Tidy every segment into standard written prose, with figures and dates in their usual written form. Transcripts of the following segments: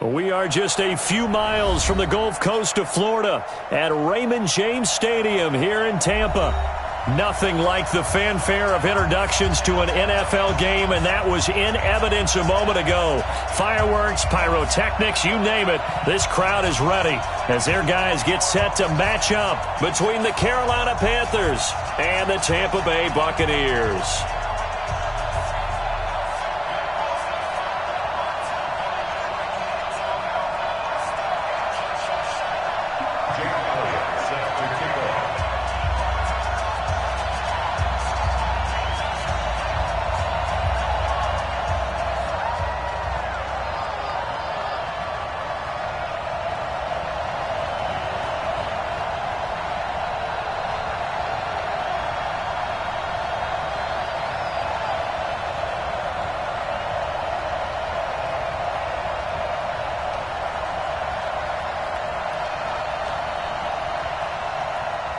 We are just a few miles from the Gulf Coast of Florida at Raymond James Stadium here in Tampa. Nothing like the fanfare of introductions to an NFL game, and that was in evidence a moment ago. Fireworks, pyrotechnics, you name it. This crowd is ready as their guys get set to match up between the Carolina Panthers and the Tampa Bay Buccaneers.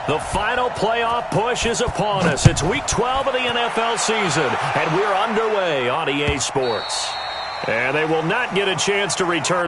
The final playoff push is upon us. It's Week 12 of the NFL season, and we're underway on EA Sports. And they will not get a chance to return.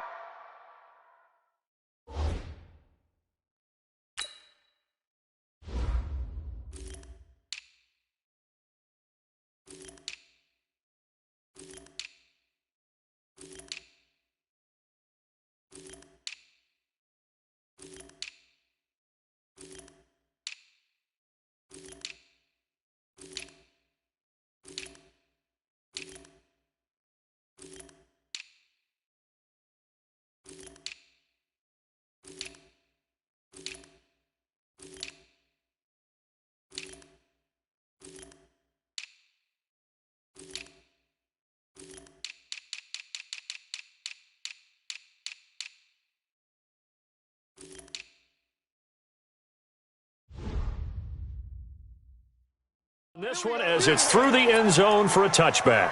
This one as it's through the end zone for a touchback.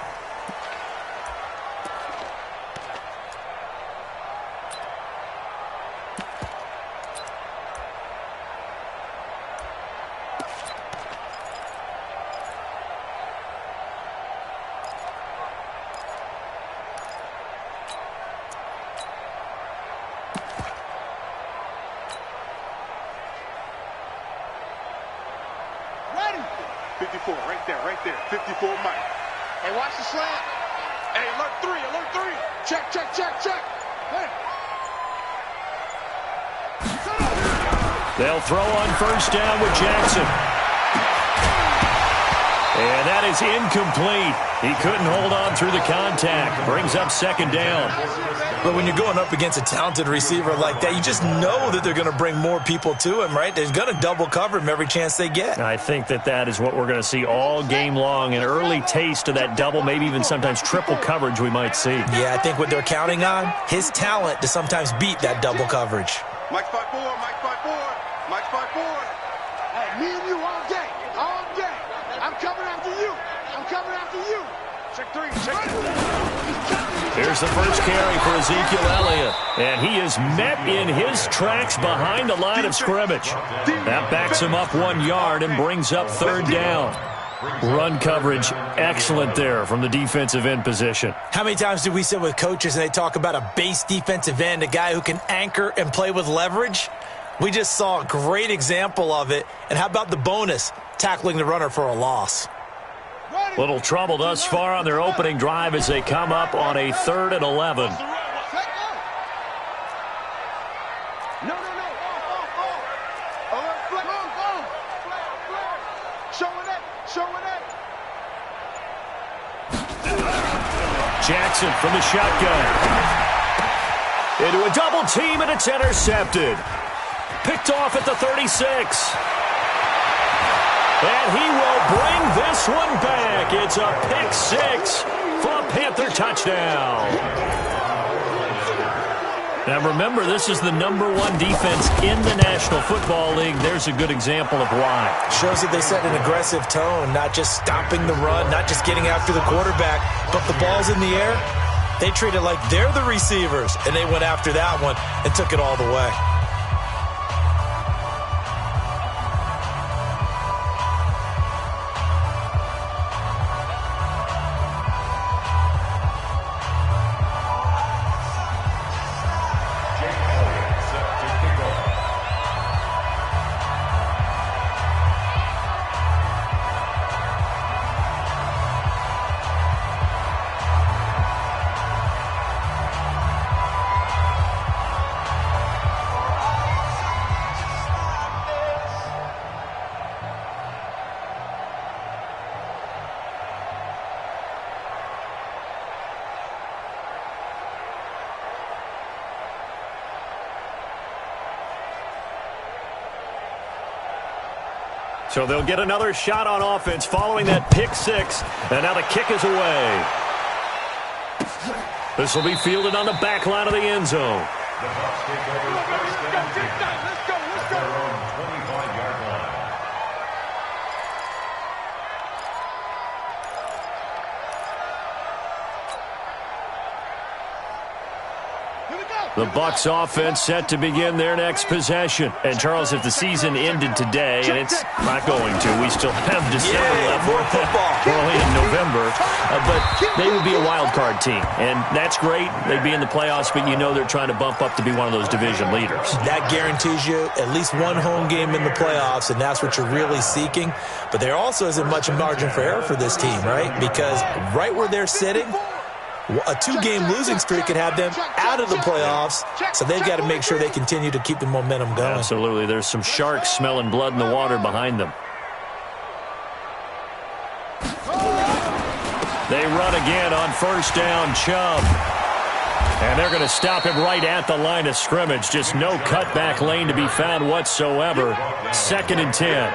Right there, 54 Mike. Hey, watch the slant. Hey, alert three. Check. Hey. They'll throw on first down with Jackson. And that is incomplete. He couldn't hold on through the contact. Brings up second down. But when you're going up against a talented receiver like that, you just know that they're going to bring more people to him, right? They're going to double cover him every chance they get. I think that is what we're going to see all game long, an early taste of that double, maybe even sometimes triple coverage we might see. Yeah, I think what they're counting on, his talent to sometimes beat that double coverage. Mike 5-4. Hey, me and you all day. I'm coming after you. Check three. Here's the first carry for Ezekiel Elliott, and he is met in his tracks behind the line of scrimmage. That backs him up 1 yard and brings up third down. Run coverage excellent there from the defensive end position. How many times do we sit with coaches and they talk about a base defensive end, a guy who can anchor and play with leverage? We just saw a great example of it. And how about the bonus, tackling the runner for a loss? Little trouble thus far on their opening drive as they come up on a 3rd and 11. Jackson from the shotgun. Into a double team, and it's intercepted. picked off at the 36. And he will bring this one back. It's a pick six for a Panther touchdown. Now remember, this is the #1 defense in the National Football League. There's a good example of why. Shows that they set an aggressive tone, not just stopping the run, not just getting after the quarterback, but the ball's in the air. They treat it like they're the receivers, and they went after that one and took it all the way. So they'll get another shot on offense following that pick six. And now the kick is away. This will be fielded on the back line of the end zone. The Bucs offense set to begin their next possession. And, Charles, if the season ended today, and it's not going to, we still have December left. More football. Early in November. But they would be a wild card team. And that's great. They'd be in the playoffs, but you know they're trying to bump up to be one of those division leaders. That guarantees you at least one home game in the playoffs, and that's what you're really seeking. But there also isn't much margin for error for this team, right? Because right where they're sitting, a two-game losing streak could have them out of the playoffs, so they've got to make sure they continue to keep the momentum going. Absolutely. There's some sharks smelling blood in the water behind them. They run again on first down, Chubb. And they're going to stop him right at the line of scrimmage. Just no cutback lane to be found whatsoever. 2nd and 10.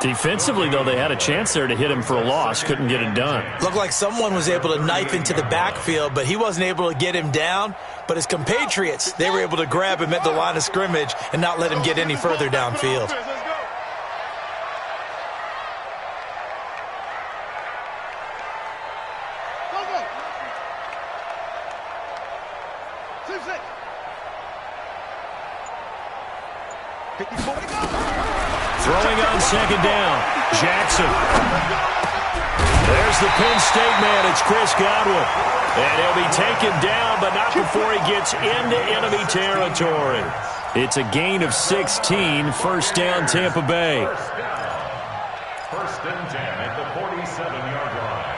Defensively, though, they had a chance there to hit him for a loss. Couldn't get it done. Looked like someone was able to knife into the backfield, but he wasn't able to get him down. But his compatriots, they were able to grab him at the line of scrimmage and not let him get any further downfield. Throwing on 2nd down, Jackson. There's the Penn State man. It's Chris Godwin. And he'll be taken down, but not before he gets into enemy territory. It's a gain of 16, first down Tampa Bay. 1st and 10 at the 47-yard line.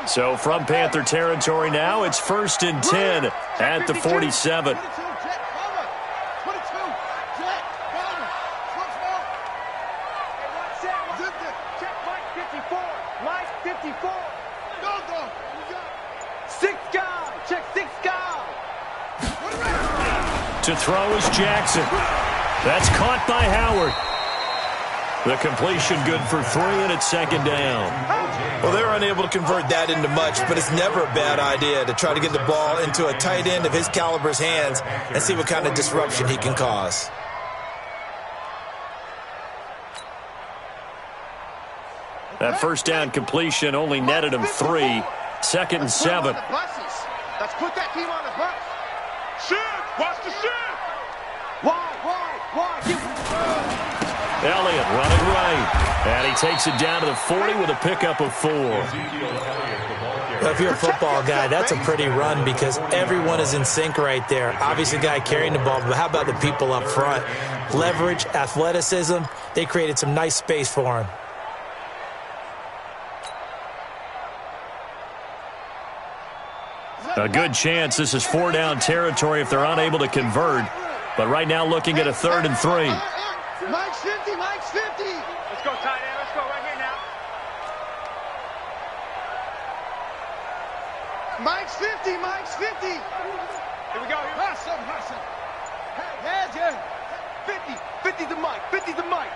So from Panther territory now, it's 1st and 10 at the 47. To throw is Jackson. That's caught by Howard. The completion good for 3, and it's 2nd down. Well, they're unable to convert that into much, but it's never a bad idea to try to get the ball into a tight end of his caliber's hands and see what kind of disruption he can cause. That first down completion only netted him 3. 2nd and 7. Let's put that team on the bus. Shoot! Watch the shoot! Wide. Elliott running right. And he takes it down to the 40 with a pickup of 4. If you're a football guy, that's a pretty run because everyone is in sync right there. Obviously, the guy carrying the ball, but how about the people up front? Leverage, athleticism, they created some nice space for him. A good chance this is 4-down territory if they're unable to convert. But right now looking at a 3rd and 3. Mike's 50. Let's go, tight end. Let's go right here now. Mike's 50, Mike's 50. Here we go. Hustle. Hey, heads, yeah. 50 to Mike, 50 to Mike.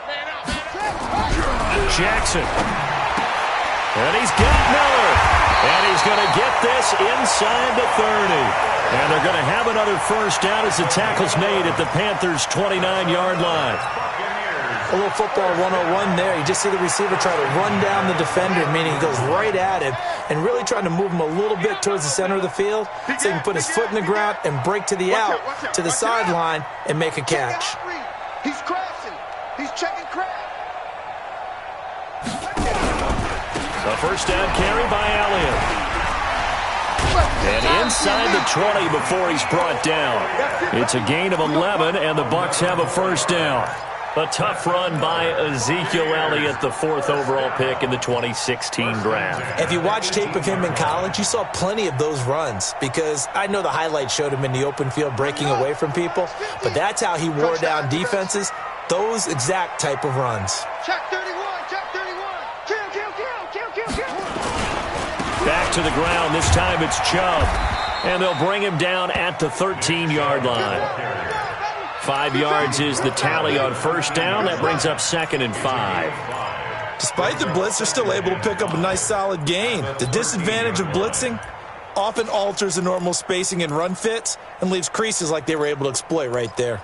Man out. Jackson. And he's got Miller. And he's going to get this inside the 30. And they're going to have another first down as the tackle's made at the Panthers' 29-yard line. A little football 101 there. You just see the receiver try to run down the defender, meaning he goes right at him and really trying to move him a little bit towards the center of the field so he can put his foot in the ground and break to the out, to the sideline, and make a catch. He's crashing. He's checking crash. A first down carry by Elliott. And inside the 20 before he's brought down. It's a gain of 11, and the Bucs have a first down. A tough run by Ezekiel Elliott, the 4th overall pick in the 2016 draft. If you watch tape of him in college, you saw plenty of those runs because I know the highlights showed him in the open field breaking away from people, but that's how he wore down defenses, those exact type of runs. Check 31. Kill. Back to the ground. This time it's Chubb. And they'll bring him down at the 13-yard line. 5 yards is the tally on first down. That brings up 2nd and 5. Despite the blitz, they're still able to pick up a nice solid gain. The disadvantage of blitzing often alters the normal spacing and run fits and leaves creases like they were able to exploit right there.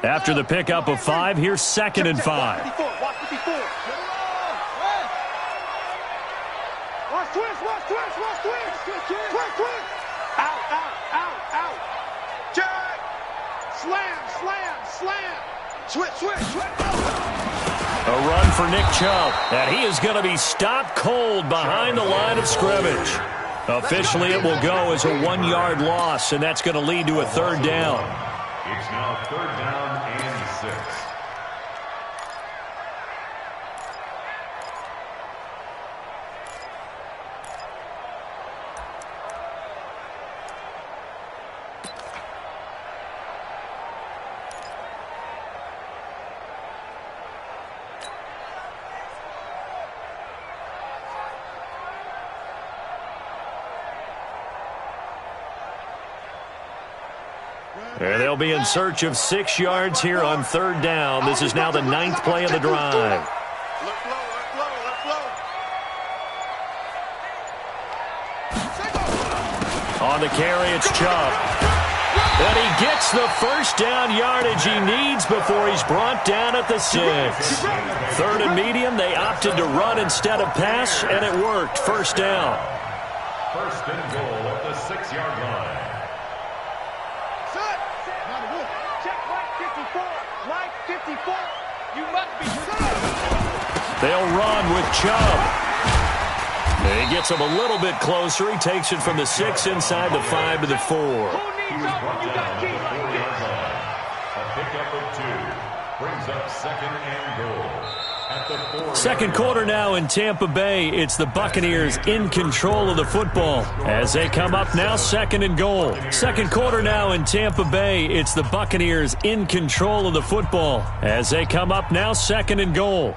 After the pickup of 5, here's 2nd and 5. Watch 54. Watch twist. Out. Jack. Slam. Switch. A run for Nick Chubb. And he is going to be stopped cold behind the line of scrimmage. Officially, it will go as a 1-yard loss, and that's going to lead to a 3rd down. It's now 3rd down and 6. And they'll be in search of 6 yards here on 3rd down. This is now the 9th play of the drive. Let flow. On the carry, it's Chubb. And he gets the first down yardage he needs before he's brought down at the 6. 3rd and medium, they opted to run instead of pass, and it worked. First down. 1st and goal at the 6-yard line. Like 54, you must be They'll run with Chubb. And he gets him a little bit closer. He takes it from the 6 inside the 5 to the 4. He was brought down at the 4-yard line. A pickup of 2 brings up 2nd and goal at the 4. Second quarter now in Tampa Bay. It's the Buccaneers in control of the football as they come up now 2nd and goal. Second quarter now in Tampa Bay. It's the Buccaneers in control of the football as they come up now 2nd and goal.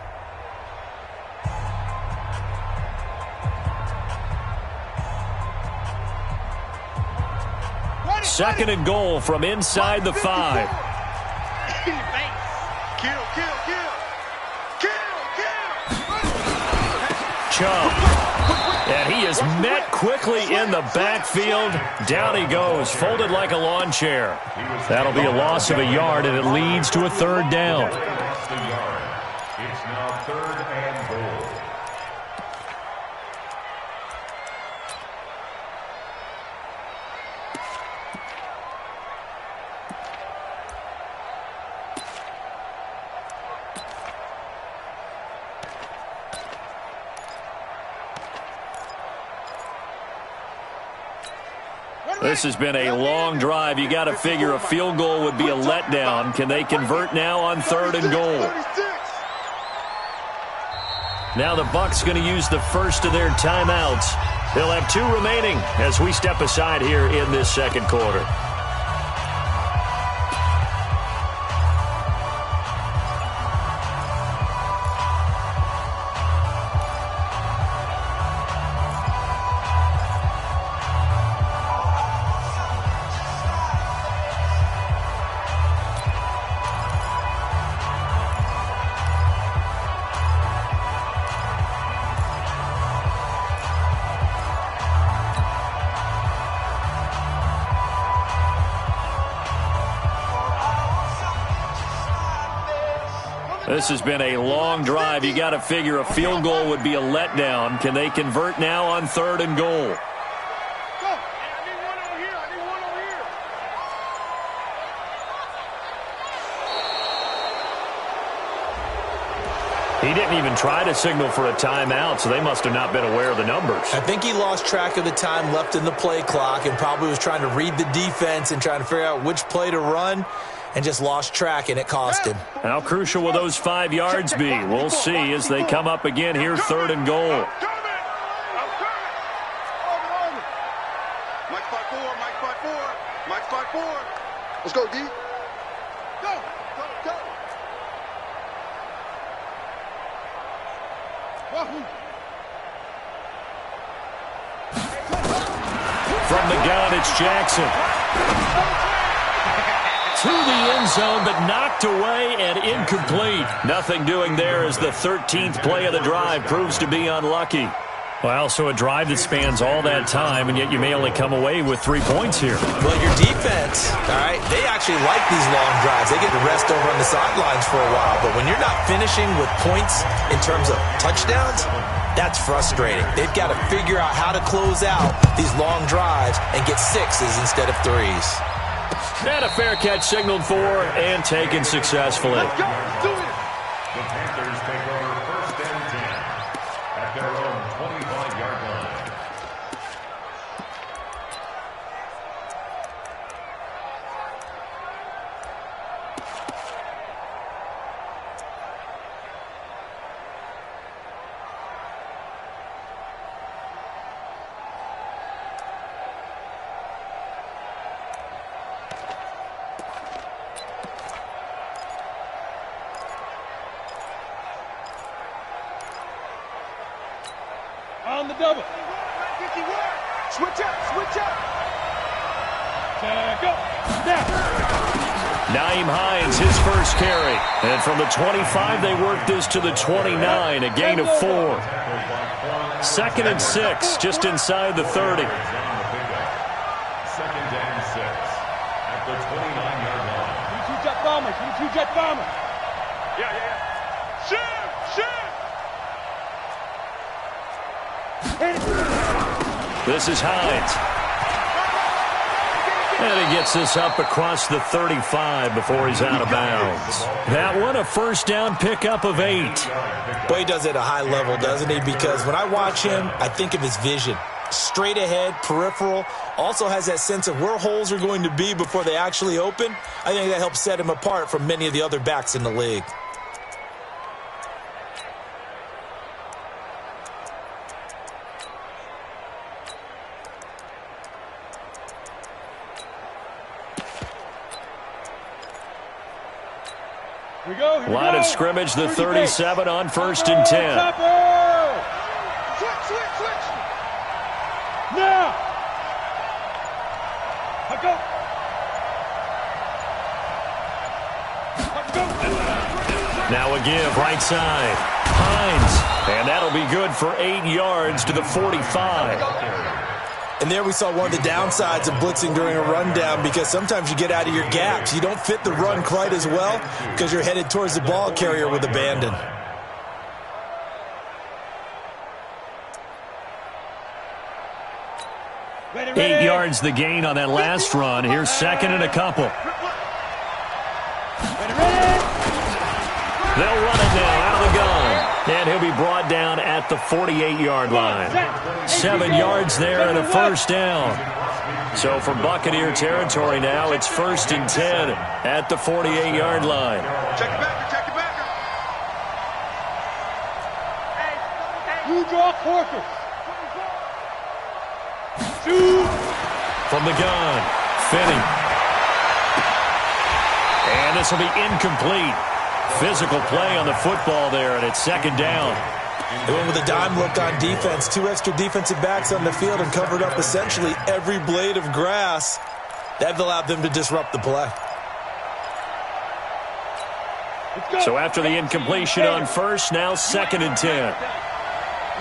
Second and goal from inside the 5. Kill. Chubb. And he is met quickly in the backfield. Down he goes, folded like a lawn chair. That'll be a loss of a yard, and it leads to a 3rd down. It's now 3rd and goal. This has been a long drive. You got to figure a field goal would be a letdown. Can they convert now on 3rd and goal? Now the Bucs going to use the first of their timeouts He'll have 2 remaining as we step aside here in this second quarter. This has been a long drive. You got to figure a field goal would be a letdown. Can they convert now on 3rd and goal? He didn't even try to signal for a timeout, so they must have not been aware of the numbers. I think he lost track of the time left in the play clock and probably was trying to read the defense and trying to figure out which play to run, and just lost track, and it cost him. How crucial will those 5 yards be? We'll see as they come up again here, 3rd and goal. Mike 5-4, Mike 5-4, Mike 5-4. Let's go, D. Go, go, go. From the gun, it's Jackson. To the end zone, but knocked away and incomplete. Nothing doing there as the 13th play of the drive proves to be unlucky. Well, so a drive that spans all that time, and yet you may only come away with 3 points here. Well, your defense, all right, they actually like these long drives. They get to rest over on the sidelines for a while, but when you're not finishing with points in terms of touchdowns, that's frustrating. They've got to figure out how to close out these long drives and get 6s instead of 3s. And a fair catch signaled for and taken successfully. Let's go. Do it. The Panthers take over 1st and 10 at their own 25-yard line. On the double. Switch up, switch up. Go. Now. Naeem Hines, his first carry. And from the 25, they work this to the 29, a gain of 4. 2nd and 6, just inside the 30. 2nd and 6 at the 29-yard line. 22 jet bomber, 22 jet bomber. Yeah. Shoot, shoot. This is Hines. And he gets this up across the 35 before he's out of bounds. That one, a first down pickup of 8. Boy, he does it at a high level, doesn't he? Because when I watch him, I think of his vision. Straight ahead, peripheral, also has that sense of where holes are going to be before they actually open. I think that helps set him apart from many of the other backs in the league. Line of scrimmage, the 37 on 1st and 10. Switch. Now. Go. Now a give, right side. Hines. And that'll be good for 8 yards to the 45. And there we saw one of the downsides of blitzing during a rundown, because sometimes you get out of your gaps. You don't fit the run quite as well because you're headed towards the ball carrier with abandon. Ready. 8 yards the gain on that last run. Here's 2nd and a couple. Ready. They'll run it now out of the gun. And he'll be brought down at the 48-yard line. 7 yards there and a first down. So for Buccaneer territory now, it's 1st and 10 at the 48-yard line. Check it back. You draw quarters. from the gun. Finney. And this will be incomplete. Physical play on the football there, and it's second down. They went with a dime look on defense. 2 extra defensive backs on the field and covered up essentially every blade of grass. That allowed them to disrupt the play. So after the incompletion on first, now 2nd and 10.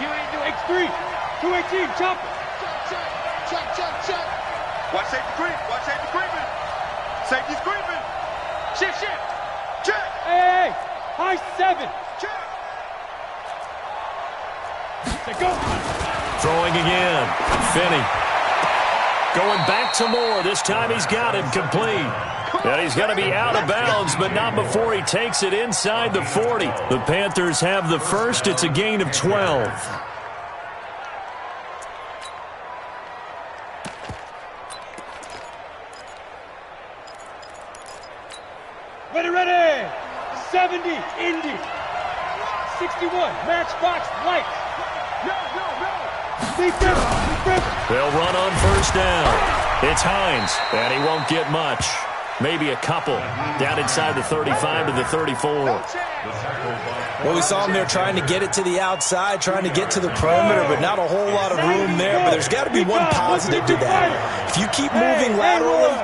You ain't doing X3. 218, chop it. Check. Watch safety creep. Watch safety creeping. Safety's creeping. Shift. Check. Hey. High 7. Check. Go. Throwing again. Finney. Going back to Moore. This time he's got him complete. And he's going to be out of bounds, but not before he takes it inside the 40. The Panthers have the first. It's a gain of 12. Ready. 70, Indy. 61, matchbox, lights. No. Defense. They'll run on first down. It's Hines, and he won't get much. Maybe a couple. Down inside the 35 to the 34. Well, we saw him there trying to get it to the outside, trying to get to the perimeter, but not a whole lot of room there. But there's got to be one positive to that. If you keep moving laterally,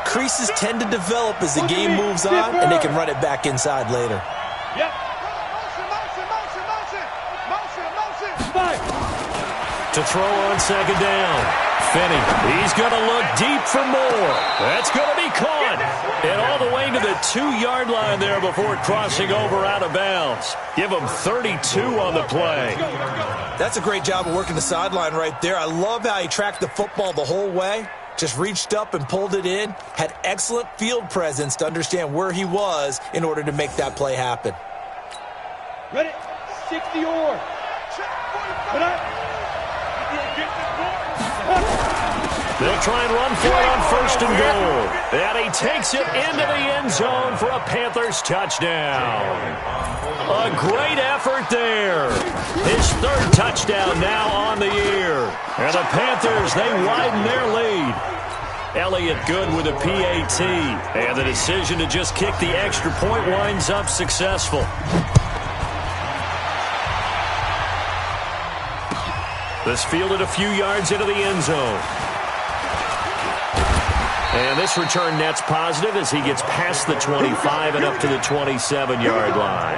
creases tend to develop as the game moves on, and they can run it back inside later. Yep. Motion. To throw on second down. Finney, he's going to look deep for more. That's going to be caught. And all the way to the 2-yard line there before crossing over out of bounds. Give him 32 on the play. That's a great job of working the sideline right there. I love how he tracked the football the whole way. Just reached up and pulled it in. Had excellent field presence to understand where he was in order to make that play happen. Ready. 60 or. They'll try and run for it on first and goal. And he takes it into the end zone for a Panthers touchdown. A great effort there. His 3rd touchdown now on the year. And the Panthers, they widen their lead. Elliott good with a PAT. And the decision to just kick the extra point winds up successful. This fielded a few yards into the end zone. And this return net's positive as he gets past the 25 and up to the 27-yard line.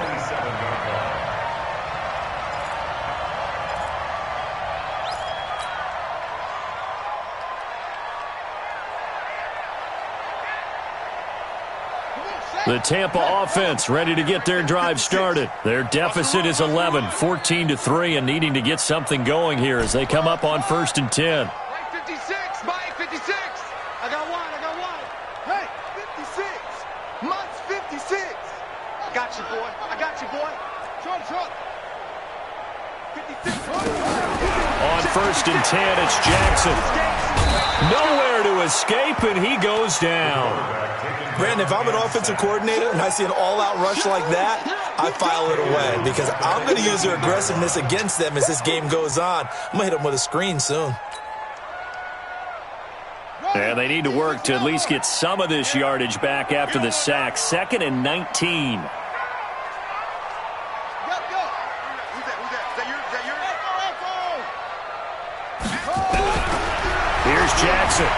The Tampa offense ready to get their drive started. Their deficit is 11, 14-3, and needing to get something going here as they come up on first and 10. Mike 56. Mike 56. I got one. Hey, 56. Mike's 56. I got you, boy. Short. 56. On first and 10, it's Jackson. Nowhere to escape, and he goes down. Brandon, if I'm an offensive coordinator and I see an all-out rush like that, I file it away because I'm going to use their aggressiveness against them as this game goes on. I'm going to hit them with a screen soon. And they need to work to at least get some of this yardage back after the sack. 2nd and 19. Here's Jackson.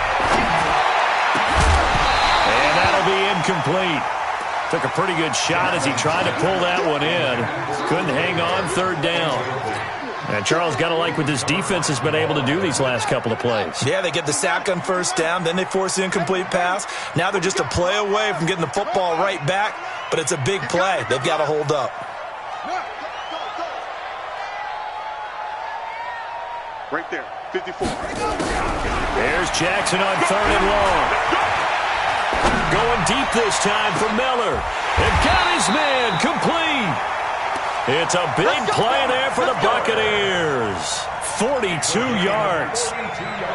And that'll be incomplete. Took a pretty good shot as he tried to pull that one in. Couldn't hang on 3rd down. And Charles, got to like what this defense has been able to do these last couple of plays. Yeah, they get the sack on first down, then they force the incomplete pass. Now they're just a play away from getting the football right back, but it's a big play. They've got to hold up. Right there, 54. There's Jackson on 3rd and long. Going deep this time for Miller. And got his man complete. It's a big play there for the Buccaneers. 42 yards.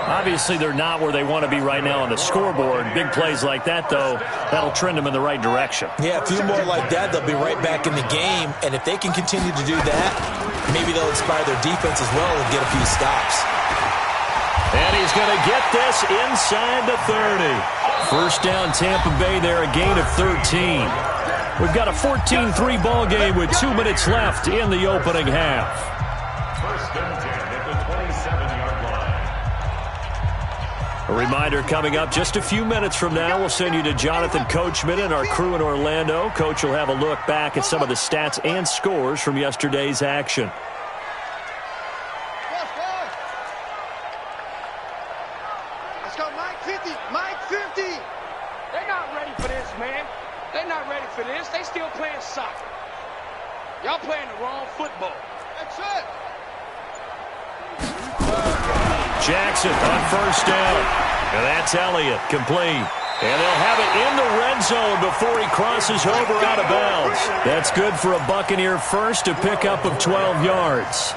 Obviously, they're not where they want to be right now on the scoreboard. Big plays like that, though, that'll trend them in the right direction. Yeah, a few more like that, they'll be right back in the game. And if they can continue to do that, maybe they'll inspire their defense as well and get a few stops. And he's is going to get this inside the 30. First down, Tampa Bay there, a gain of 13. We've got a 14-3 ball game with 2 minutes left in the opening half. First and 10 at the 27-yard line. A reminder coming up just a few minutes from now, we'll send you to Jonathan Coachman and our crew in Orlando. Coach will have a look back at some of the stats and scores from yesterday's action. Let's go, Mike 50. Mike 50. They're not ready for this, man. They're not ready for this. They still playing soccer. Y'all playing the wrong football. That's it. Jackson on first down. And that's Elliott, complete. And they'll have it in the red zone before he crosses over out of bounds. That's good for a Buccaneer first, a pickup of 12 yards.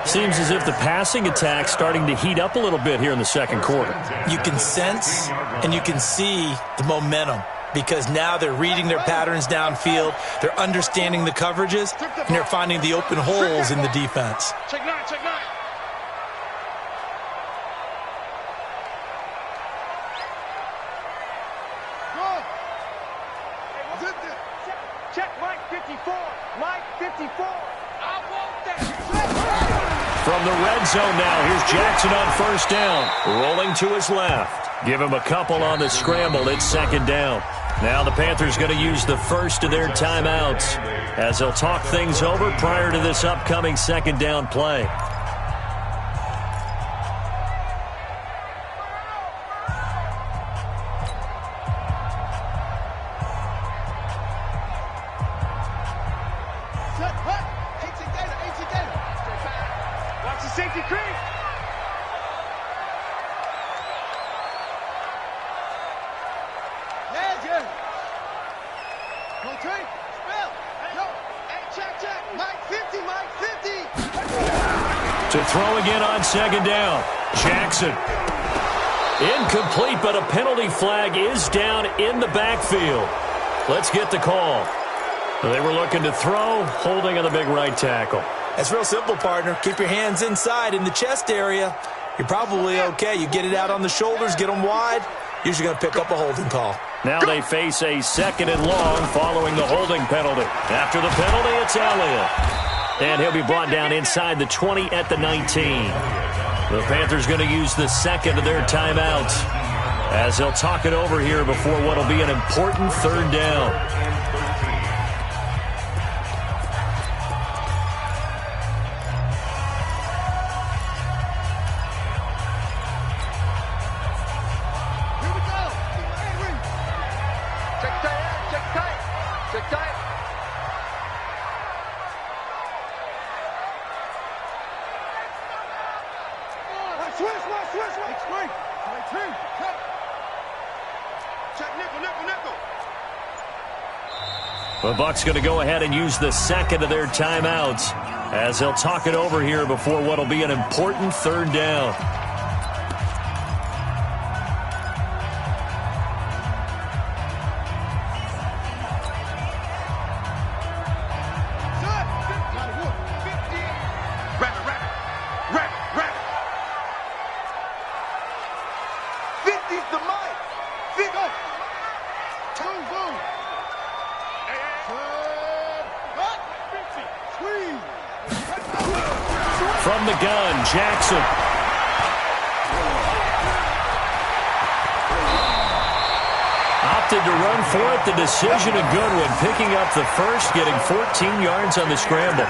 Seems as if the passing attack's starting to heat up a little bit here in the second quarter. You can sense and you can see the momentum because now they're reading their patterns downfield, they're understanding the coverages, and they're finding the open holes in the defense. Check nine, check nine. Check Mike 54. Mike 54. I want that. From the red zone now, here's Jackson on first down. Rolling to his left. Give him a couple on the scramble. It's second down. Now the Panthers going to use the first of their timeouts as they'll talk things over prior to this upcoming second down play. Watch the safety creep. To throw again on second down. Jackson. Incomplete, but a penalty flag is down in the backfield. Let's get the call. They were looking to throw, holding on the big right tackle. It's real simple, partner. Keep your hands inside in the chest area. You're probably okay. You get it out on the shoulders, get them wide. Usually going to pick up a holding call. Now they face a second and long following the holding penalty. After the penalty, it's Elliott. And he'll be brought down inside the 20 at the 19. The Panthers going to use the second of their timeouts as they'll talk it over here before what will be an important third down. The Bucs going to go ahead and use the second of their timeouts as they'll talk it over here before what will be an important third down. From the gun, Jackson. Opted to run for it. The decision a good one. Picking up the first, getting 14 yards on the scramble.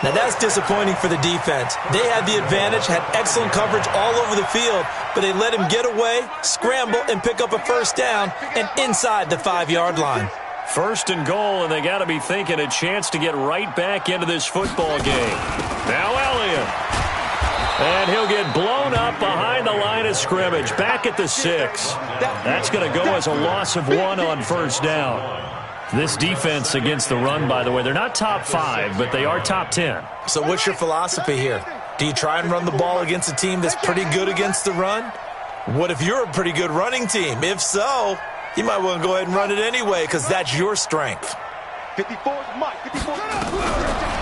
Now that's disappointing for the defense. They had the advantage, had excellent coverage all over the field, but they let him get away, scramble, and pick up a first down and inside the 5-yard line. First and goal, and they got to be thinking a chance to get right back into this football game. Now Elliott. And he'll get blown up behind the line of scrimmage. Back at the 6. That's going to go as a loss of 1 on first down. This defense against the run, by the way, they're not top 5, but they are top 10. So what's your philosophy here? Do you try and run the ball against a team that's pretty good against the run? What if you're a pretty good running team? If so, you might want to go ahead and run it anyway because that's your strength. 54 is Mike. 54.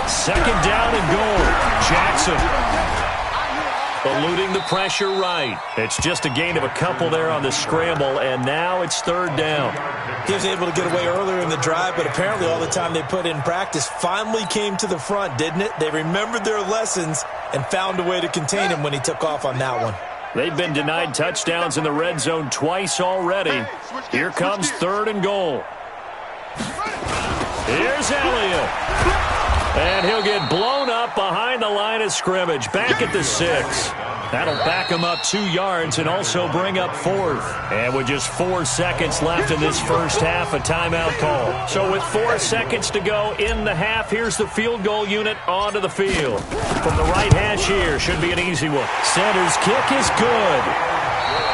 Second down and goal. Jackson. eluding the pressure right. It's just a gain of a couple there on the scramble, and now it's third down. He was able to get away earlier in the drive, but apparently all the time they put in practice finally came to the front, didn't it? They remembered their lessons and found a way to contain him when he took off on that one. They've been denied touchdowns in the red zone twice already. Here comes third and goal. Here's Elliott. And he'll get blown up behind the line of scrimmage. Back at the 6. That'll back him up 2 yards and also bring up fourth. And with just 4 seconds left in this first half, a timeout call. So with 4 seconds to go in the half, here's the field goal unit onto the field. From the right hash here, should be an easy one. Center's kick is good.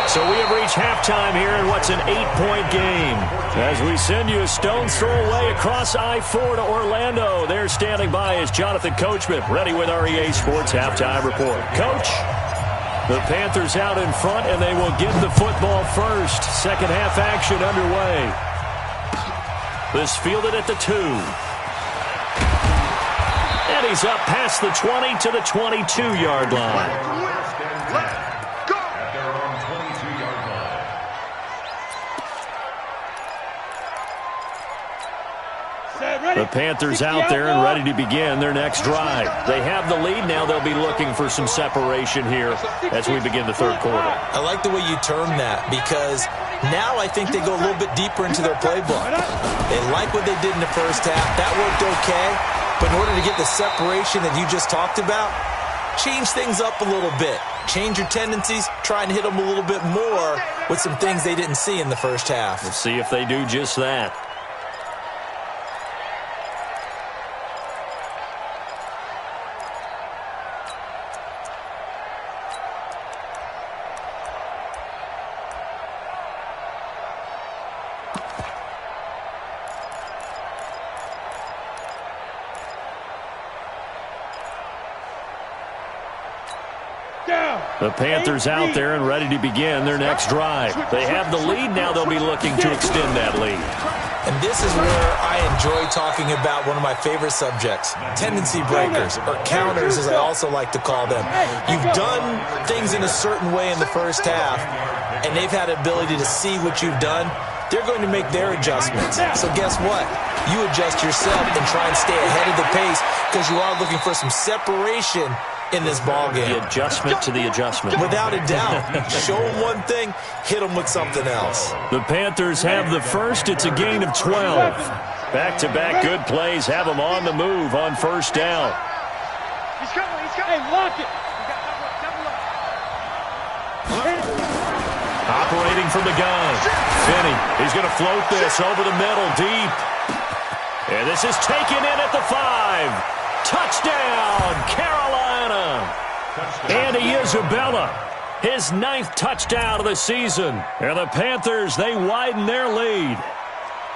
So we have reached halftime here in what's an 8-point game. As we send you a stone's throw away across I-4 to Orlando. There standing by is Jonathan Coachman, ready with our EA Sports Halftime Report. Coach, the Panthers out in front, and they will get the football first. Second half action underway. This fielded at the 2. And he's up past the 20 to the 22-yard line. The Panthers out there and ready to begin their next drive. They have the lead now. They'll be looking for some separation here as we begin the third quarter. I like the way you term that because now I think they go a little bit deeper into their playbook. They like what they did in the first half. That worked okay. But in order to get the separation that you just talked about, change things up a little bit. Change your tendencies. Try and hit them a little bit more with some things they didn't see in the first half. We'll see if they do just that. The Panthers out there and ready to begin their next drive. They have the lead. Now they'll be looking to extend that lead. And this is where I enjoy talking about one of my favorite subjects, tendency breakers, or counters as I also like to call them. You've done things in a certain way in the first half, and they've had the ability to see what you've done. They're going to make their adjustments. So guess what? You adjust yourself and try and stay ahead of the pace because you are looking for some separation in this ball game. The adjustment to the adjustment. Without a doubt. Show them one thing, hit them with something else. The Panthers have the first. It's a gain of 12. Back-to-back good plays have them on the move on first down. He's coming. Hey, lock it. Operating from the gun. Finney, he's going to float this over the middle deep. And this is taken in at the 5. Touchdown, Carolina. Andy Isabella, his 9th touchdown of the season. And the Panthers, they widen their lead.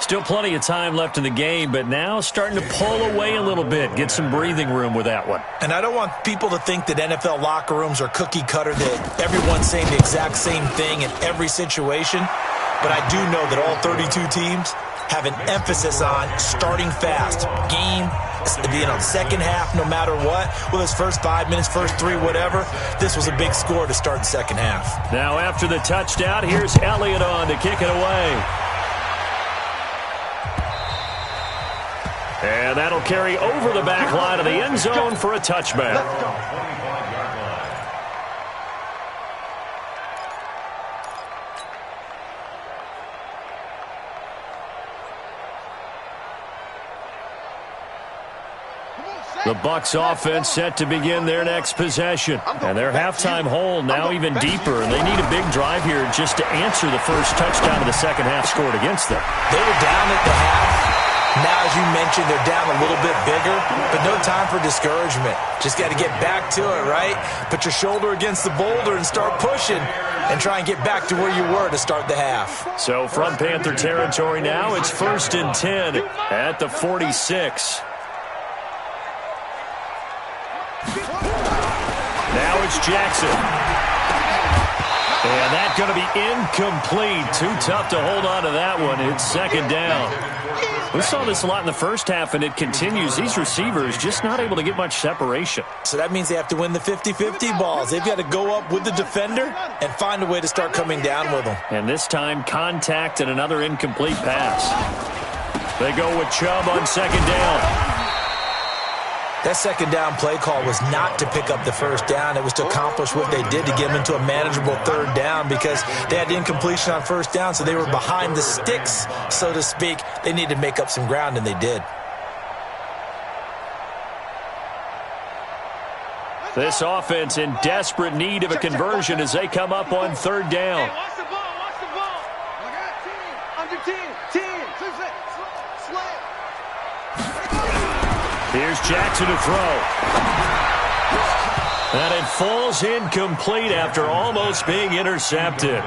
Still plenty of time left in the game, but now starting to pull away a little bit, get some breathing room with that one. And I don't want people to think that NFL locker rooms are cookie cutter, that everyone's saying the exact same thing in every situation. But I do know that all 32 teams have an emphasis on starting fast. Game, second half, no matter what. Well, his first 5 minutes, first 3, whatever. This was a big score to start the second half. Now after the touchdown, here's Elliott on to kick it away. And that'll carry over the back line of the end zone for a touchback. The Bucs offense set to begin their next possession. And their halftime hole now even deeper. And they need a big drive here just to answer the first touchdown of the second half scored against them. They were down at the half. Now, as you mentioned, they're down a little bit bigger, but no time for discouragement. Just got to get back to it, right? Put your shoulder against the boulder and start pushing and try and get back to where you were to start the half. So from Panther territory now, it's 1st and 10 at the 46. Now it's Jackson. And that's going to be incomplete. Too tough to hold on to that one. It's second down. We saw this a lot in the first half, and it continues. These receivers just not able to get much separation. So that means they have to win the 50-50 balls. They've got to go up with the defender and find a way to start coming down with them. And this time, contact and another incomplete pass. They go with Chubb on second down. That second down play call was not to pick up the first down. It was to accomplish what they did to get them into a manageable third down because they had incompletion on first down, so they were behind the sticks, so to speak. They needed to make up some ground, and they did. This offense in desperate need of a conversion as they come up on third down. Hey, watch the ball, watch the ball. I got 10. Under 10. 10. Here's Jackson to throw. And it falls incomplete after almost being intercepted.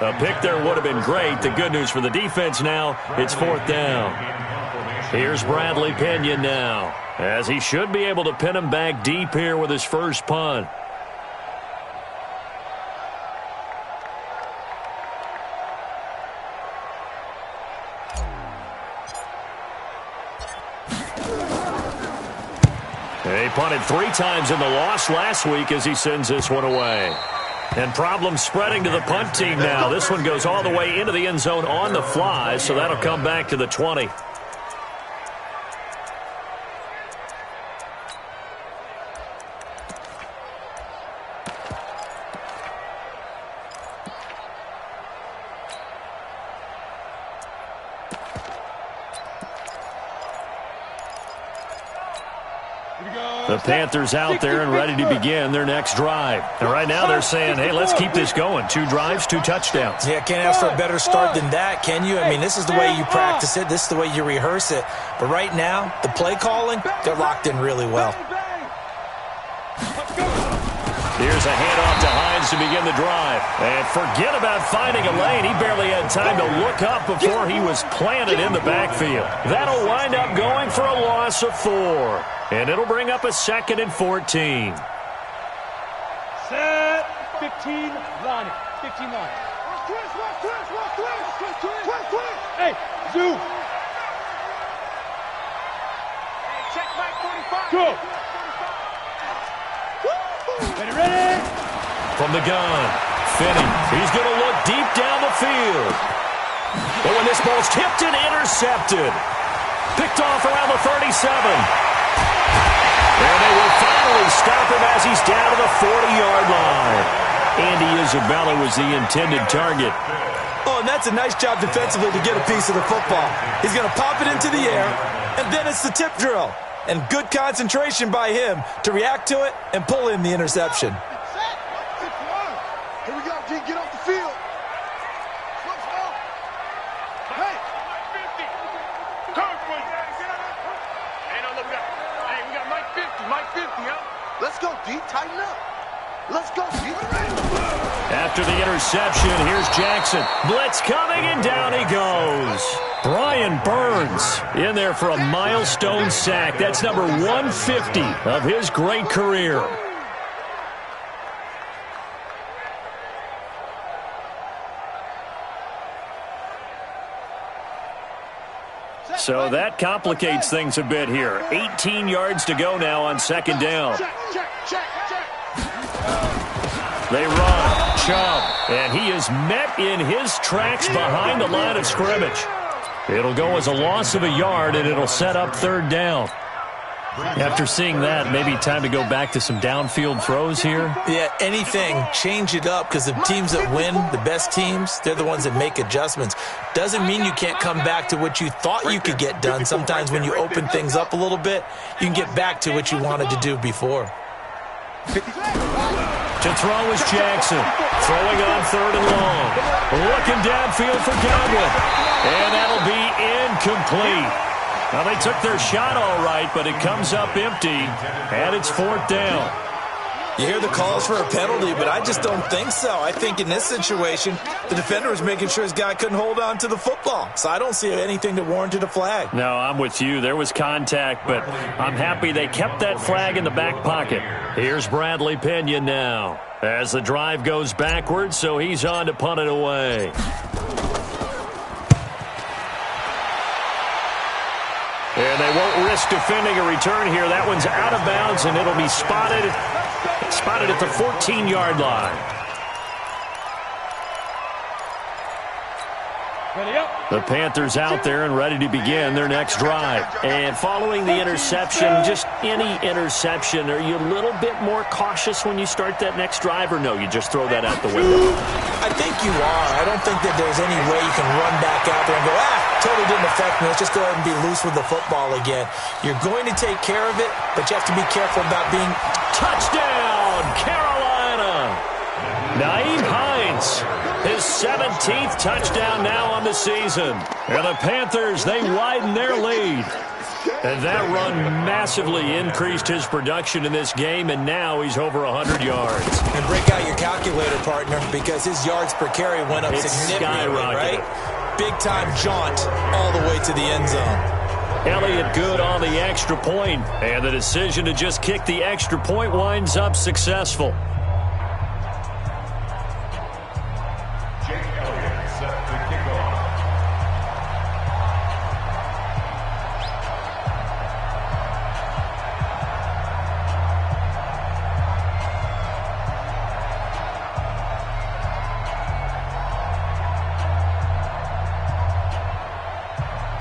A pick there would have been great. The good news for the defense now, it's fourth down. Here's Bradley Pinion now, as he should be able to pin him back deep here with his first punt. He punted 3 times in the loss last week as he sends this one away. And problems spreading to the punt team now. This one goes all the way into the end zone on the fly, so that'll come back to the 20. The Panthers out there and ready to begin their next drive. And right now they're saying, hey, let's keep this going. 2 drives, 2 touchdowns. Yeah, can't ask for a better start than that, can you? I mean, this is the way you practice it. This is the way you rehearse it. But right now, the play calling, they're locked in really well. Here's a handoff to Hines to begin the drive. And forget about finding a lane. He barely had time to look up before he was planted in the backfield. That'll wind up going for a loss of 4. And it'll bring up a 2nd and 14. Set. 15, line it. 15 line. Hey, Zoo. Hey, check back 45. Go. Ready? From the gun, Finney. He's going to look deep down the field. But when this ball's tipped and intercepted, picked off around the 37. And they will finally stop him as he's down to the 40-yard line. Andy Isabella was the intended target. Oh, and that's a nice job defensively to get a piece of the football. He's going to pop it into the air, and then it's the tip drill. And good concentration by him to react to it and pull in the interception. Here we go, G. Get off the field. Hey. 50. Come for you. Hey, no, look, we got Mike 50. Mike 50, huh? Let's go, D. Tighten up. Let's go, D. After the interception, here's Jackson. Blitz coming, and down he goes. Brian Burns in there for a milestone sack. That's number 150 of his great career. So that complicates things a bit here. 18 yards to go now on second down. They run, Chubb, and he is met in his tracks behind the line of scrimmage. It'll go as a loss of a yard, and it'll set up third down. After seeing that, maybe time to go back to some downfield throws here. Yeah, anything, change it up, because the teams that win, the best teams, they're the ones that make adjustments. Doesn't mean you can't come back to what you thought you could get done. Sometimes when you open things up a little bit, you can get back to what you wanted to do before. To throw is Jackson. Throwing on third and long. Looking downfield for Godwin. And that'll be incomplete. Now, they took their shot all right, but it comes up empty, and it's fourth down. You hear the calls for a penalty, but I just don't think so. I think in this situation, the defender was making sure his guy couldn't hold on to the football. So I don't see anything that warranted a flag. No, I'm with you. There was contact, but I'm happy they kept that flag in the back pocket. Here's Bradley Pinion now. As the drive goes backwards, so he's on to punt it away. And they won't risk defending a return here. That one's out of bounds, and it'll be spotted at the 14-yard line. The Panthers out there and ready to begin their next drive. And following the interception, just any interception, are you a little bit more cautious when you start that next drive, or no, you just throw that out the window? I think you are. I don't think that there's any way you can run back out there and go, totally didn't affect me. Let's just go ahead and be loose with the football again. You're going to take care of it, but you have to be careful about being... Touchdown, Carolina! Nyheim Hines, his 17th touchdown now on the season. And the Panthers, they widen their lead. And that run massively increased his production in this game, and now he's over 100 yards. And break out your calculator, partner, because his yards per carry went up significantly, right? Big-time jaunt all the way to the end zone. Elliott good on the extra point, and the decision to just kick the extra point winds up successful.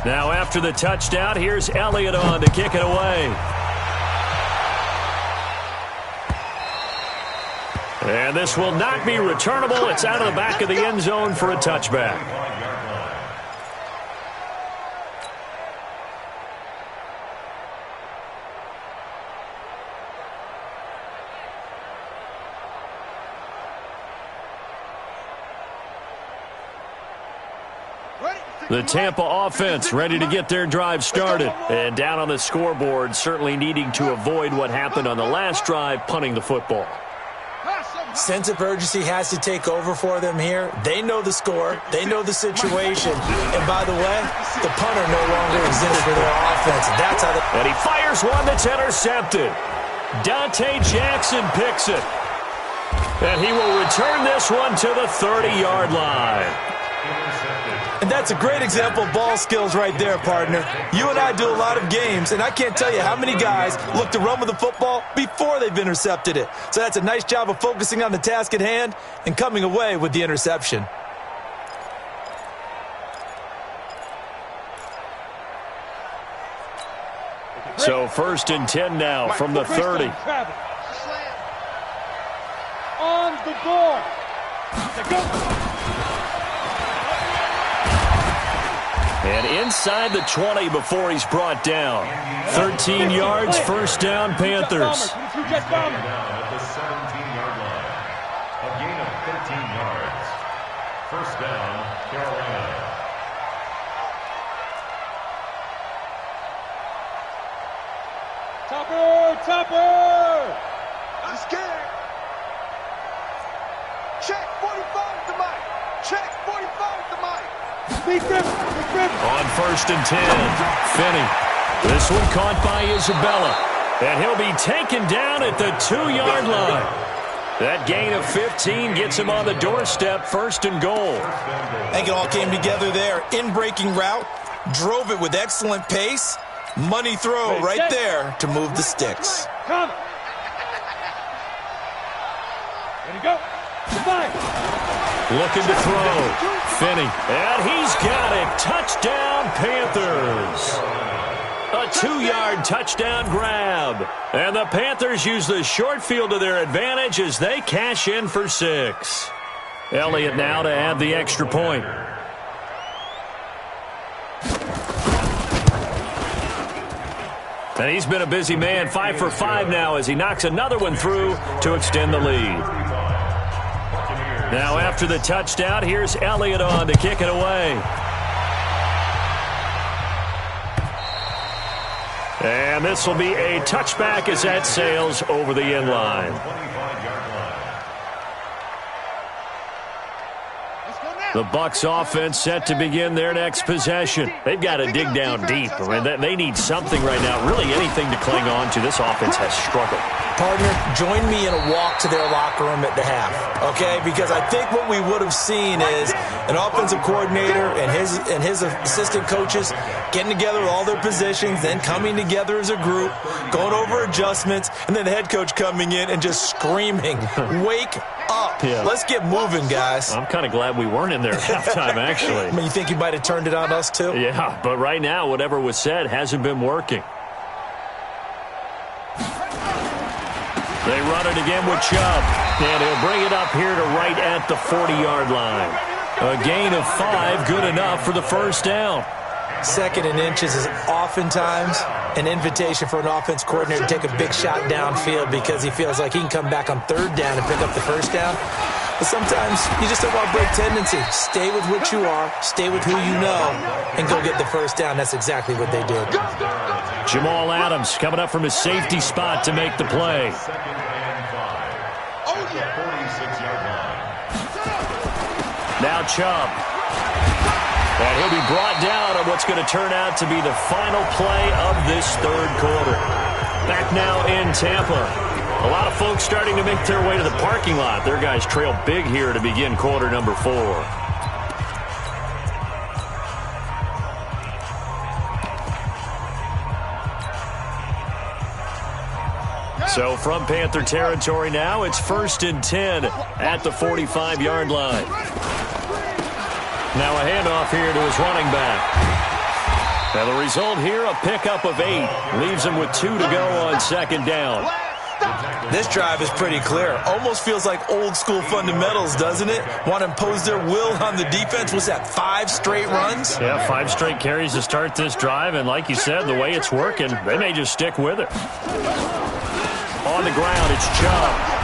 Now after the touchdown, here's Elliott on to kick it away. And this will not be returnable. It's out of the back of the end zone for a touchback. The Tampa offense ready to get their drive started. And down on the scoreboard, certainly needing to avoid what happened on the last drive, punting the football. Sense of urgency has to take over for them here. They know the score. They know the situation. And by the way, the punter no longer exists for their offense. That's how and he fires one that's intercepted. Dante Jackson picks it. And he will return this one to the 30-yard line. And that's a great example of ball skills right there, partner. You and I do a lot of games, and I can't tell you how many guys look to run with the football before they've intercepted it. So that's a nice job of focusing on the task at hand and coming away with the interception. So 1st and 10 now from the 30. On the board. And inside the 20 before he's brought down. 13 yards, first down, Panthers. At the 17-yard line. A gain of 13 yards. First down, Carolina. Topper! I'm scared. Check 45 to Mike. Check 45 to Mike. On 1st and 10, Finney. This one caught by Isabella. And he'll be taken down at the 2-yard line. That gain of 15 gets him on the doorstep, 1st and goal. I think it all came together there. In-breaking route, drove it with excellent pace. Money throw right there to move the sticks. Come. There you go. Goodbye. Looking to throw. Finney. And he's got it. Touchdown, Panthers. A 2-yard touchdown grab. And the Panthers use the short field to their advantage as they cash in for 6. Elliott now to add the extra point. And he's been a busy man, 5 for 5 now as he knocks another one through to extend the lead. Now after the touchdown, here's Elliott on to kick it away. And this will be a touchback as that sails over the end line. The Bucs offense set to begin their next possession. They've got to dig down deep. I mean, they need something right now, really anything to cling on to. This offense has struggled. Partner, join me in a walk to their locker room at the half, okay? Because I think what we would have seen is an offensive coordinator and his assistant coaches getting together with all their positions, then coming together as a group, going over adjustments, and then the head coach coming in and just screaming, "Wake up. Yeah. Let's get moving, guys." I'm kind of glad we weren't in there at halftime, actually. I mean, you think you might have turned it on us, too? Yeah, but right now, whatever was said hasn't been working. They run it again with Chubb, and he'll bring it up here to right at the 40-yard line. A gain of 5, good enough for the first down. 2nd and inches is oftentimes an invitation for an offense coordinator to take a big shot downfield because he feels like he can come back on 3rd down and pick up the first down. But sometimes you just don't want to break tendency. Stay with what you are, stay with who you know, and go get the first down. That's exactly what they did. Jamal Adams coming up from his safety spot to make the play. Now Chubb. And he'll be brought down on what's going to turn out to be the final play of this 3rd quarter. Back now in Tampa. A lot of folks starting to make their way to the parking lot. Their guys trail big here to begin quarter number 4. So from Panther territory now, it's 1st and 10 at the 45-yard line. Now a handoff here to his running back. And the result here, a pickup of 8. Leaves him with 2 to go on 2nd down. This drive is pretty clear. Almost feels like old-school fundamentals, doesn't it? Want to impose their will on the defense. Was that 5 straight runs? Yeah, 5 straight carries to start this drive. And like you said, the way it's working, they may just stick with it. On the ground, it's Chubb.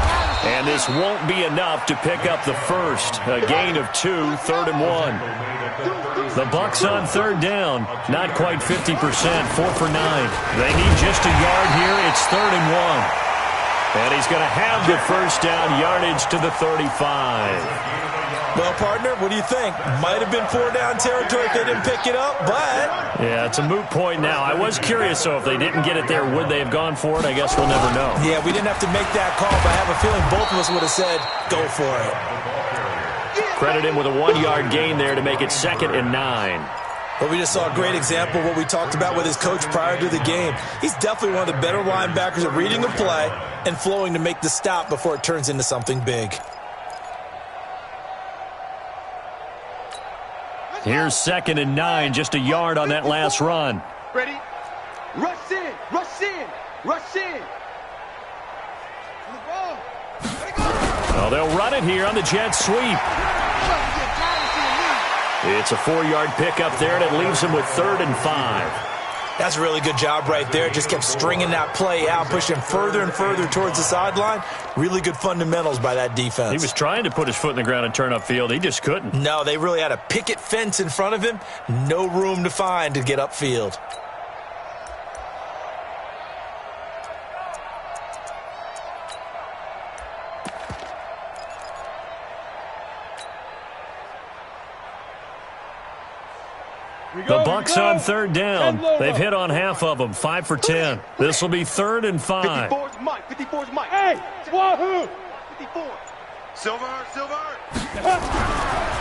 And this won't be enough to pick up the first. A gain of 2, 3rd and 1. The Bucs on 3rd down. Not quite 50%, 4 for 9. They need just a yard here. It's 3rd and 1. And he's going to have the first down, yardage to the 35. Well, partner, what do you think? Might have been 4-down territory if they didn't pick it up, but... Yeah, it's a moot point now. I was curious, so if they didn't get it there, would they have gone for it? I guess we'll never know. Yeah, we didn't have to make that call, but I have a feeling both of us would have said, go for it. Credit him with a 1-yard gain there to make it 2nd and 9. But we just saw a great example of what we talked about with his coach prior to the game. He's definitely one of the better linebackers at reading a play and flowing to make the stop before it turns into something big. Here's 2nd and 9, just a yard on that last run. Ready? Rush in, rush in, rush in. Well, they'll run it here on the jet sweep. It's a 4-yard pickup there, and it leaves him with 3rd and 5. That's a really good job right there. Just kept stringing that play out, pushing further and further towards the sideline. Really good fundamentals by that defense. He was trying to put his foot in the ground and turn upfield. He just couldn't. No, they really had a picket fence in front of him. No room to find to get upfield. The Bucs on 3rd down. They've hit on half of them, 5 for 10. This will be 3rd and 5. 54's Mike. 54's Mike. Hey, wahoo! 54. Silver.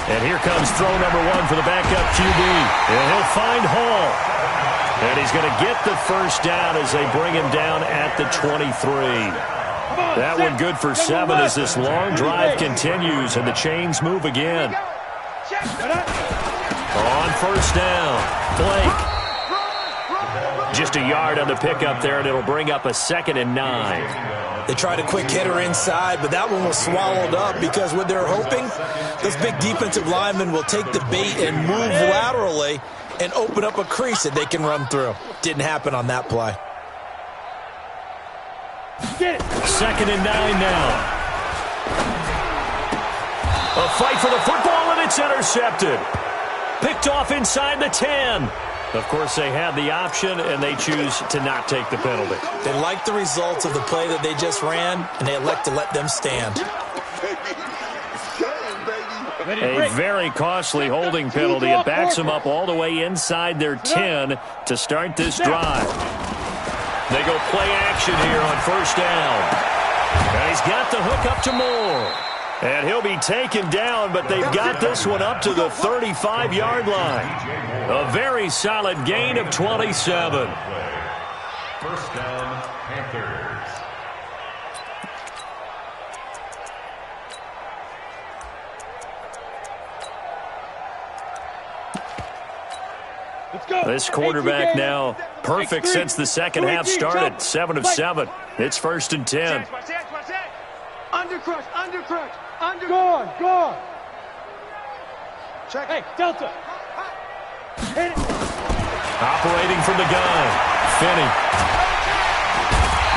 And here comes throw number 1 for the backup QB. And he'll find Hall. And he's going to get the first down as they bring him down at the 23. That one good for 7 as this long drive continues and the chains move again. On first down, Blake. Just a yard on the pickup there, and it'll bring up a 2nd and 9. They tried a quick hitter inside, but that one was swallowed up because what they're hoping, those big defensive linemen will take the bait and move laterally and open up a crease that they can run through. Didn't happen on that play. 2nd and 9 now. A fight for the football, and it's intercepted. Picked off inside the 10. Of course, they had the option, and they choose to not take the penalty. They like the results of the play that they just ran, and they elect to let them stand. A very costly holding penalty. It backs them up all the way inside their 10 to start this drive. They go play action here on first down. And he's got the hook up to Moore. And he'll be taken down, but they've got this one up to the 35-yard line. A very solid gain of 27. First down, Panthers. Let's go. This quarterback now perfect since the second half started. 7 of 7. It's first and 10. Undercrush, undercrush, under. Go on. Check. Hey, Delta. Hit it. Operating from the gun. Finney.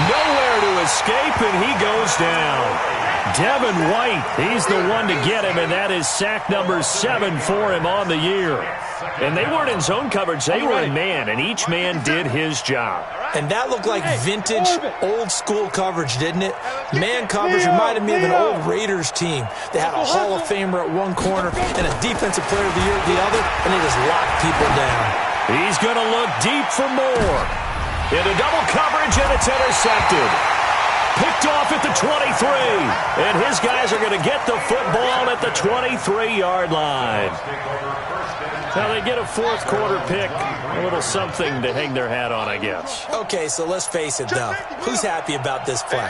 Nowhere to escape, and he goes down. Devin White, he's the one to get him, and that is sack number 7 for him on the year. And they weren't in zone coverage. They were in man, and each man did his job. And that looked like vintage, old-school coverage, didn't it? Man coverage reminded me of an old Raiders team. They had a Hall of Famer at one corner and a Defensive Player of the Year at the other, and they just locked people down. He's going to look deep for more. Into double coverage, and it's intercepted. Picked off at the 23. And his guys are going to get the football at the 23-yard line. Now they get a fourth quarter pick. A little something to hang their hat on, I guess. Okay, so let's face it, though. Who's happy about this play?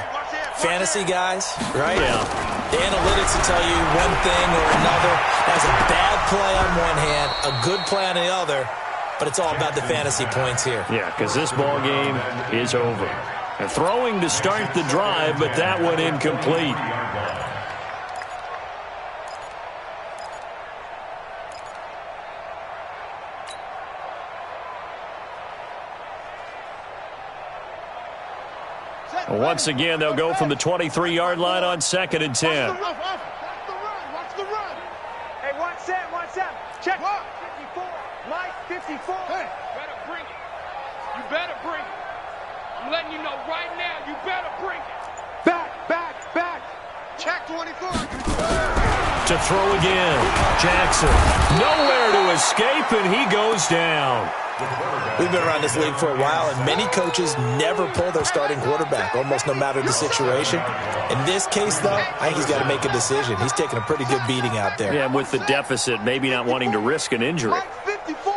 Fantasy guys, right? Yeah. The analytics will tell you one thing or another. That's a bad play on one hand, a good play on the other, but it's all about the fantasy points here. Yeah, because this ball game is over. And throwing to start the drive, but that one incomplete. Once again, they'll go from the 23-yard line on 2nd and 10. Watch the run. Hey, 1 7. Check. 54. Mike, 54. Hey. Better bring it. You better bring it. I'm letting you know right now, you better bring it. Back. Check 24. To throw again. Jackson. Nowhere to escape, and he goes down. We've been around this league for a while, and many coaches never pull their starting quarterback, almost no matter the situation. In this case, though, I think he's got to make a decision. He's taking a pretty good beating out there. Yeah, with the deficit, maybe not wanting to risk an injury. Mike, 54.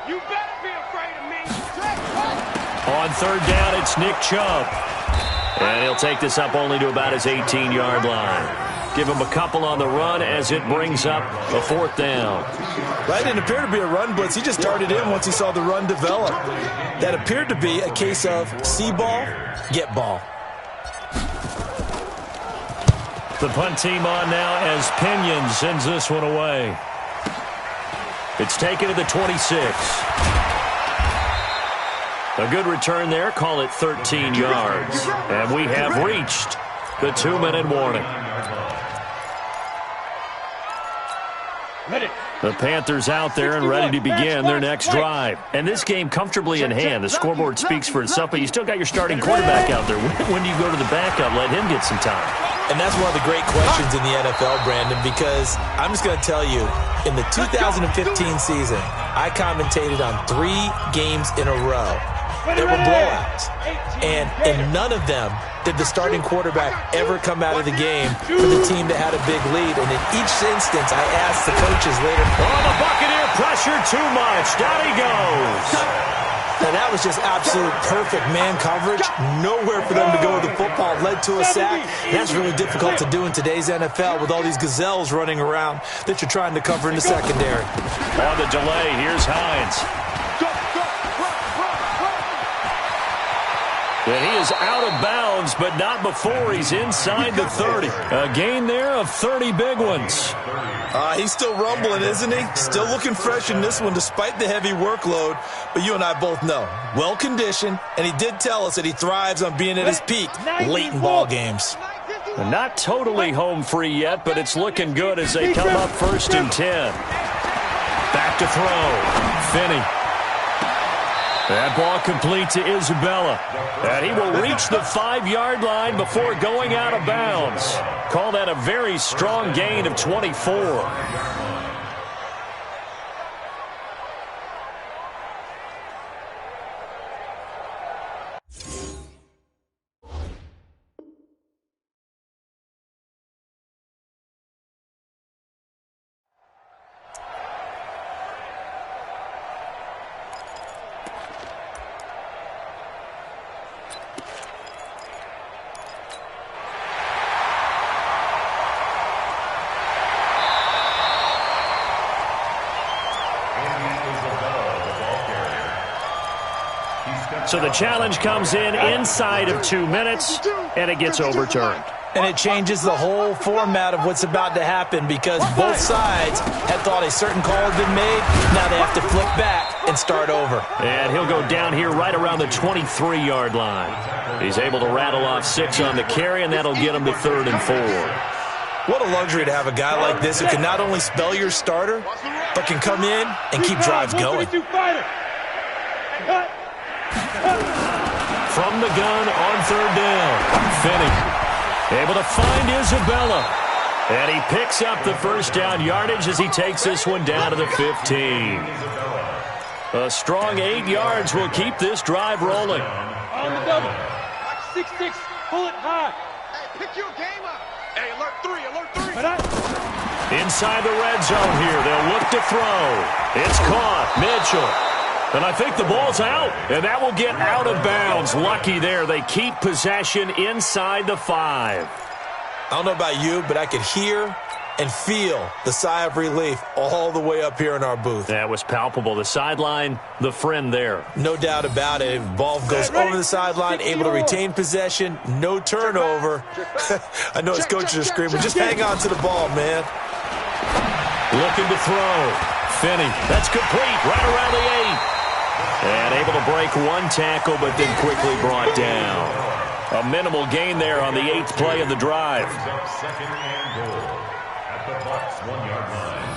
You better be afraid of me. On 3rd down, it's Nick Chubb. And he'll take this up only to about his 18-yard line. Give him a couple on the run as it brings up a 4th down. Right, didn't appear to be a run blitz. He just darted in once he saw the run develop. That appeared to be a case of see ball, get ball. The punt team on now as Pinion sends this one away. It's taken to the 26. A good return there. Call it 13 yards. And we have reached the 2-minute warning. The Panthers out there and ready to begin their next drive. And this game comfortably in hand. The scoreboard speaks for itself, but you still got your starting quarterback out there. When do you go to the backup? Let him get some time. And that's one of the great questions in the NFL, Brandon, because I'm just going to tell you, in the 2015 season, I commentated on 3 games in a row. There were blowouts. And in none of them did the starting quarterback ever come out of the game for the team that had a big lead. And in each instance, I asked the coaches later, Oh, the Buccaneer pressure too much. Down he goes. Now, that was just absolute perfect man coverage. Nowhere for them to go with the football. Led to a sack. That's really difficult to do in today's NFL with all these gazelles running around that you're trying to cover in the secondary. On the delay, here's Hines. And he is out of bounds, but not before he's inside the 30. A gain there of 30 big ones. He's still rumbling, isn't he? Still looking fresh in this one despite the heavy workload. But you and I both know, well-conditioned, and he did tell us that he thrives on being at his peak late in ball games. Not totally home free yet, but it's looking good as they come up 1st and 10. Back to throw. Finney. That ball complete to Isabella. And he will reach the 5-yard line before going out of bounds. Call that a very strong gain of 24. So the challenge comes in inside of 2 minutes, and it gets overturned. And it changes the whole format of what's about to happen because both sides had thought a certain call had been made. Now they have to flip back and start over. And he'll go down here right around the 23-yard line. He's able to rattle off 6 on the carry, and that'll get him to 3rd and 4. What a luxury to have a guy like this who can not only spell your starter, but can come in and keep drives going. From the gun on 3rd down, Finney. Able to find Isabella. And he picks up the first down yardage as he takes this one down to the 15. A strong 8 yards will keep this drive rolling. On the double. 6-6, pull it high. Hey, pick your game up. Hey, alert 3, alert 3. Inside the red zone here, they'll look to throw. It's caught. Mitchell. And I think the ball's out, and that will get out of bounds. Lucky there. They keep possession inside the 5. I don't know about you, but I could hear and feel the sigh of relief all the way up here in our booth. That was palpable. The sideline, the friend there. No doubt about it. Ball goes over the sideline, able to retain possession, no turnover. I know his coaches are screaming, just hang on to the ball, man. Looking to throw. Finney. That's complete. Right around the 8. And able to break one tackle, but then quickly brought down. A minimal gain there on the 8th play of the drive. 2nd and goal at the Bucs 1-yard line.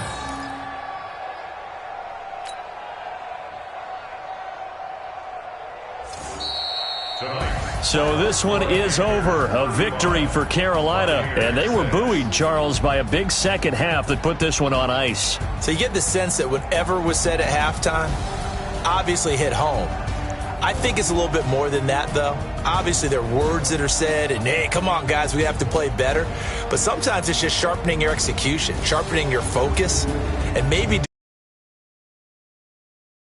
Tonight. So this one is over. A victory for Carolina. And they were buoyed, Charles, by a big second half that put this one on ice. So you get the sense that whatever was said at halftime obviously hit home. I think it's a little bit more than that, though. Obviously, there are words that are said, and, hey, come on, guys, we have to play better. But sometimes it's just sharpening your execution, sharpening your focus, and maybe